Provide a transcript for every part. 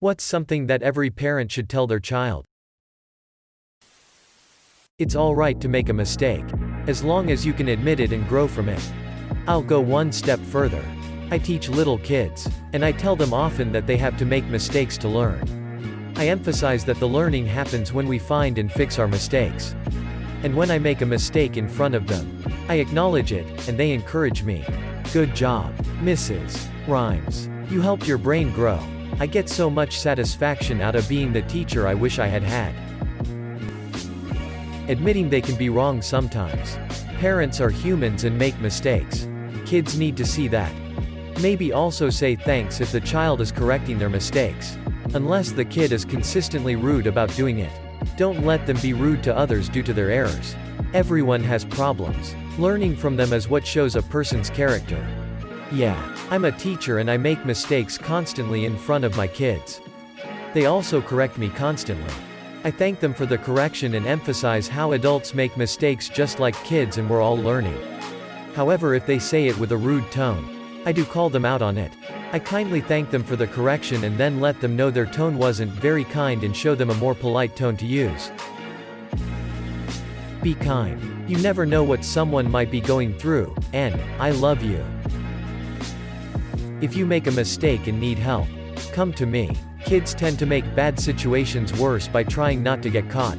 What's something that every parent should tell their child? It's alright to make a mistake, as long as you can admit it and grow from it. I'll go one step further. I teach little kids, and I tell them often that they have to make mistakes to learn. I emphasize that the learning happens when we find and fix our mistakes. And when I make a mistake in front of them, I acknowledge it, and they encourage me. Good job, Mrs. Rhymes. You helped your brain grow. I get so much satisfaction out of being the teacher I wish I had had. Admitting they can be wrong sometimes. Parents are humans and make mistakes. Kids need to see that. Maybe also say thanks if the child is correcting their mistakes. Unless the kid is consistently rude about doing it. Don't let them be rude to others due to their errors. Everyone has problems. Learning from them is what shows a person's character. Yeah, I'm a teacher and I make mistakes constantly in front of my kids. They also correct me constantly. I thank them for the correction and emphasize how adults make mistakes just like kids and we're all learning. However, if they say it with a rude tone, I do call them out on it. I kindly thank them for the correction and then let them know their tone wasn't very kind and show them a more polite tone to use. Be kind. You never know what someone might be going through, and I love you. If you make a mistake and need help, come to me. Kids tend to make bad situations worse by trying not to get caught.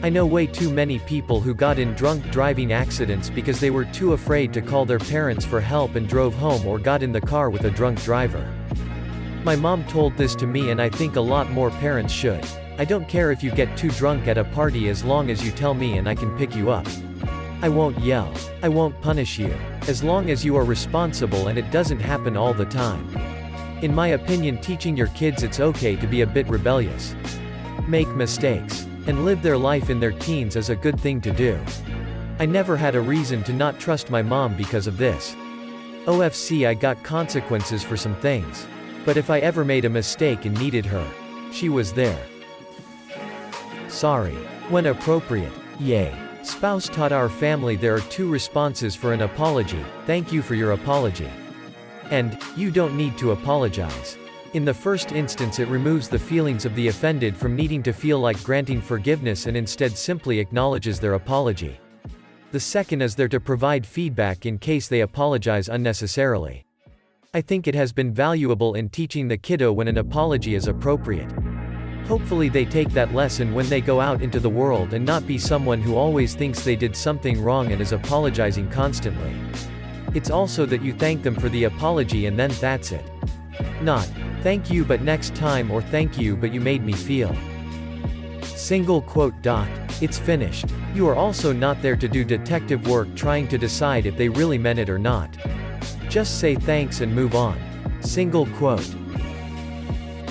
I know way too many people who got in drunk driving accidents because they were too afraid to call their parents for help and drove home or got in the car with a drunk driver. My mom told this to me and I think a lot more parents should. I don't care if you get too drunk at a party as long as you tell me and I can pick you up. I won't yell. I won't punish you. As long as you are responsible and it doesn't happen all the time. In my opinion, teaching your kids it's okay to be a bit rebellious. Make mistakes. And live their life in their teens is a good thing to do. I never had a reason to not trust my mom because of this. OFC, I got consequences for some things. But if I ever made a mistake and needed her, she was there. Sorry. When appropriate. Yay. Spouse taught our family there are two responses for an apology: thank you for your apology. And, you don't need to apologize. In the first instance, it removes the feelings of the offended from needing to feel like granting forgiveness and instead simply acknowledges their apology. The second is there to provide feedback in case they apologize unnecessarily. I think it has been valuable in teaching the kiddo when an apology is appropriate. Hopefully they take that lesson when they go out into the world and not be someone who always thinks they did something wrong and is apologizing constantly. It's also that you thank them for the apology and then that's it. Not, thank you but next time, or thank you but you made me feel. Single quote. It's finished. You are also not there to do detective work trying to decide if they really meant it or not. Just say thanks and move on. Single quote.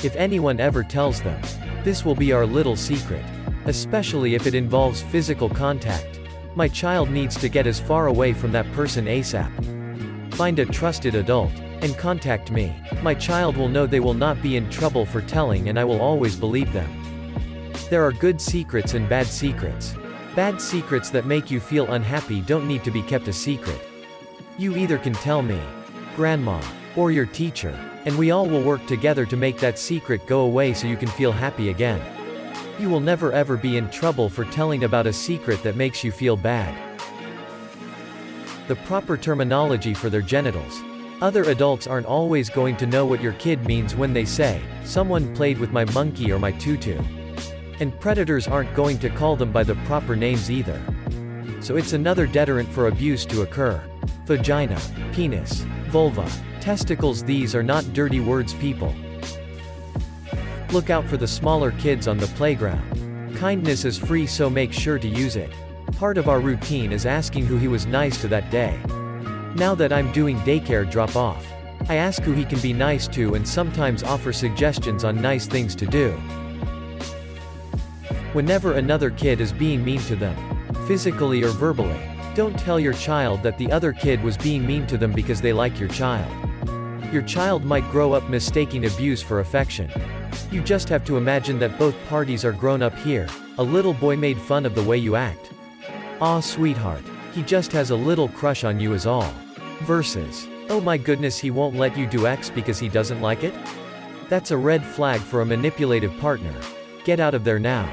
If anyone ever tells them, this will be our little secret. Especially if it involves physical contact. My child needs to get as far away from that person ASAP. Find a trusted adult, and contact me. My child will know they will not be in trouble for telling and I will always believe them. There are good secrets and bad secrets. Bad secrets that make you feel unhappy don't need to be kept a secret. You either can tell me, grandma, or your teacher, and we all will work together to make that secret go away so you can feel happy again. You will never ever be in trouble for telling about a secret that makes you feel bad. The proper terminology for their genitals. Other adults aren't always going to know what your kid means when they say, someone played with my monkey or my tutu. And predators aren't going to call them by the proper names either. So it's another deterrent for abuse to occur. Vagina, penis, vulva, testicles, these are not dirty words, people. Look out for the smaller kids on the playground. Kindness is free, so make sure to use it. Part of our routine is asking who he was nice to that day. Now that I'm doing daycare drop-off, I ask who he can be nice to and sometimes offer suggestions on nice things to do. Whenever another kid is being mean to them, physically or verbally, don't tell your child that the other kid was being mean to them because they like your child. Your child might grow up mistaking abuse for affection. You just have to imagine that both parties are grown up here. A little boy made fun of the way you act. Aw, sweetheart, he just has a little crush on you is all. Versus, oh my goodness, he won't let you do X because he doesn't like it? That's a red flag for a manipulative partner. Get out of there now.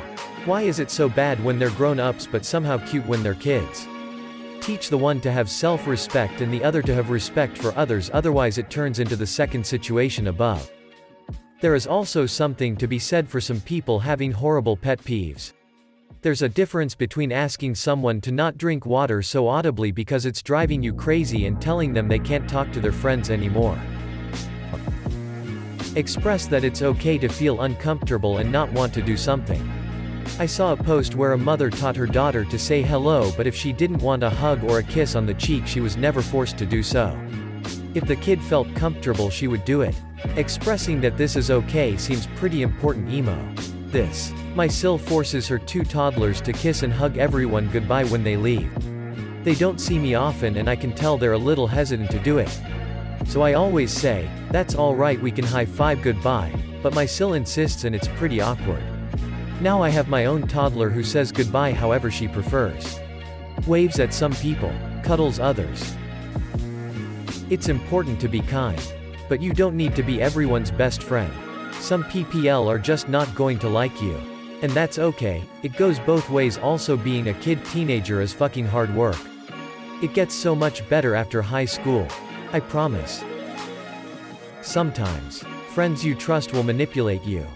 Why is it so bad when they're grown-ups but somehow cute when they're kids? Teach the one to have self-respect and the other to have respect for others, otherwise it turns into the second situation above. There is also something to be said for some people having horrible pet peeves. There's a difference between asking someone to not drink water so audibly because it's driving you crazy and telling them they can't talk to their friends anymore. Express that it's okay to feel uncomfortable and not want to do something. I saw a post where a mother taught her daughter to say hello, but if she didn't want a hug or a kiss on the cheek, she was never forced to do so. If the kid felt comfortable, she would do it. Expressing that this is okay seems pretty important. Emo. This. My sil forces her 2 toddlers to kiss and hug everyone goodbye when they leave. They don't see me often and I can tell they're a little hesitant to do it. So I always say, that's alright, we can high-five goodbye, but my sil insists and it's pretty awkward. Now I have my own toddler who says goodbye however she prefers. Waves at some people, cuddles others. It's important to be kind. But you don't need to be everyone's best friend. Some PPL are just not going to like you. And that's okay, it goes both ways. Also, being a teenager is fucking hard work. It gets so much better after high school. I promise. Sometimes, friends you trust will manipulate you.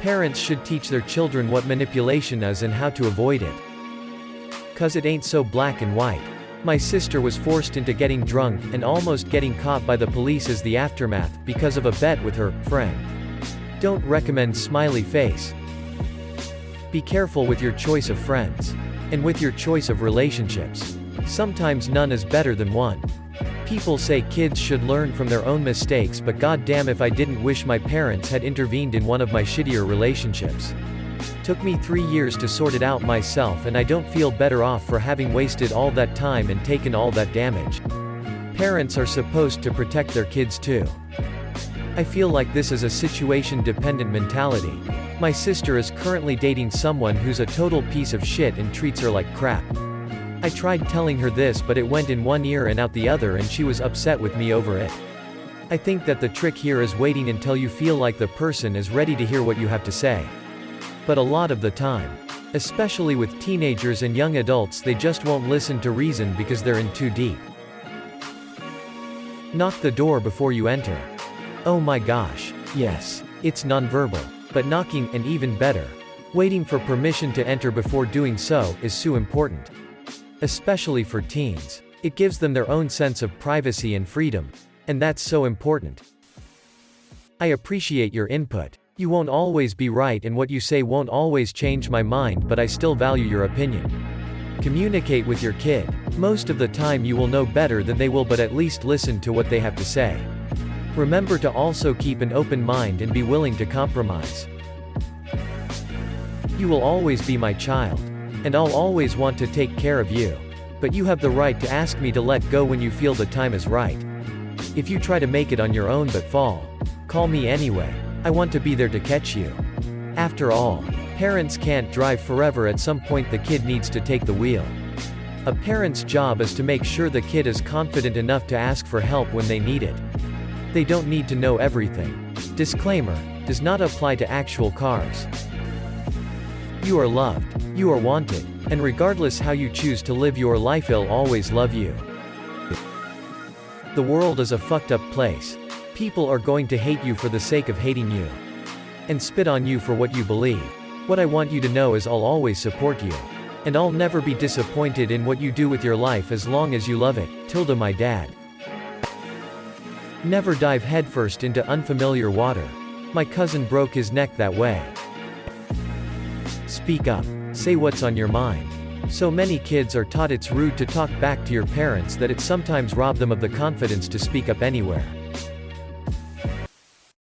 Parents should teach their children what manipulation is and how to avoid it. 'Cause it ain't so black and white. My sister was forced into getting drunk and almost getting caught by the police as the aftermath, because of a bet with her friend. Don't recommend smiley face. Be careful with your choice of friends. And with your choice of relationships. Sometimes none is better than one. People say kids should learn from their own mistakes, but goddamn if I didn't wish my parents had intervened in one of my shittier relationships. Took me 3 years to sort it out myself, and I don't feel better off for having wasted all that time and taken all that damage. Parents are supposed to protect their kids too. I feel like this is a situation-dependent mentality. My sister is currently dating someone who's a total piece of shit and treats her like crap. I tried telling her this, but it went in one ear and out the other, and she was upset with me over it. I think that the trick here is waiting until you feel like the person is ready to hear what you have to say. But a lot of the time, especially with teenagers and young adults, they just won't listen to reason because they're in too deep. Knock the door before you enter. Oh my gosh, yes, it's nonverbal. But knocking, and even better, waiting for permission to enter before doing so, is so important. Especially for teens. It gives them their own sense of privacy and freedom. And that's so important. I appreciate your input. You won't always be right, and what you say won't always change my mind, but I still value your opinion. Communicate with your kid. Most of the time you will know better than they will, but at least listen to what they have to say. Remember to also keep an open mind and be willing to compromise. You will always be my child. And I'll always want to take care of you. But you have the right to ask me to let go when you feel the time is right. If you try to make it on your own but fall, call me anyway. I want to be there to catch you. After all, parents can't drive forever. At some point the kid needs to take the wheel. A parent's job is to make sure the kid is confident enough to ask for help when they need it. They don't need to know everything. Disclaimer, does not apply to actual cars. You are loved. You are wanted. And regardless how you choose to live your life, I'll always love you. The world is a fucked up place. People are going to hate you for the sake of hating you. And spit on you for what you believe. What I want you to know is I'll always support you. And I'll never be disappointed in what you do with your life as long as you love it. Tilda, my dad. Never dive headfirst into unfamiliar water. My cousin broke his neck that way. Speak up. Say what's on your mind. So many kids are taught it's rude to talk back to your parents that it sometimes robs them of the confidence to speak up anywhere.